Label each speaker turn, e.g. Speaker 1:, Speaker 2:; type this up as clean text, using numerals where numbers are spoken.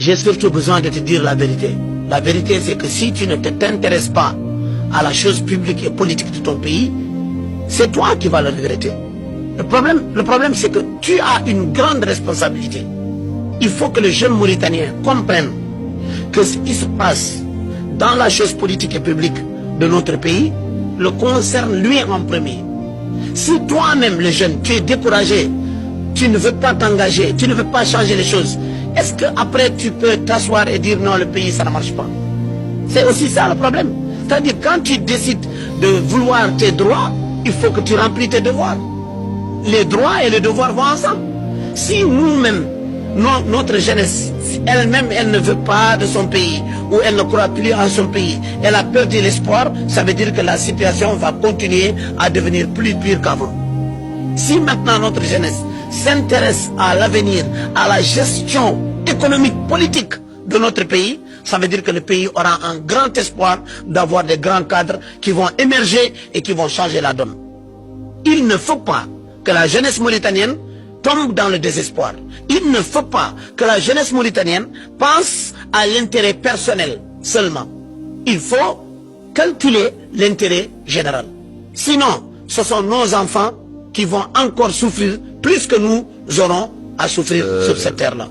Speaker 1: J'ai surtout besoin de te dire la vérité. La vérité, c'est que si tu ne t'intéresses pas à la chose publique et politique de ton pays, c'est toi qui vas le regretter. Le problème, c'est que tu as une grande responsabilité. Il faut que les jeunes Mauritaniens comprennent que ce qui se passe dans la chose politique et publique de notre pays le concerne lui en premier. Si toi-même, le jeune, tu es découragé, tu ne veux pas t'engager, tu ne veux pas changer les choses, est-ce qu'après tu peux t'asseoir et dire non, le pays, ça ne marche pas? C'est aussi ça le problème. C'est-à-dire, quand tu décides de vouloir tes droits, il faut que tu remplis tes devoirs. Les droits et les devoirs vont ensemble. Si nous-mêmes, notre jeunesse, elle-même, elle ne veut pas de son pays, ou elle ne croit plus en son pays, elle a perdu l'espoir, ça veut dire que la situation va continuer à devenir plus pire qu'avant. Si maintenant notre jeunesse s'intéresse à l'avenir, à la gestion économique, politique de notre pays, ça veut dire que le pays aura un grand espoir d'avoir des grands cadres qui vont émerger et qui vont changer la donne. Il ne faut pas que la jeunesse mauritanienne tombe dans le désespoir. Il ne faut pas que la jeunesse mauritanienne pense à l'intérêt personnel seulement. Il faut calculer l'intérêt général. Sinon, ce sont nos enfants qui vont encore souffrir plus que nous aurons à souffrir sur cette terre-là.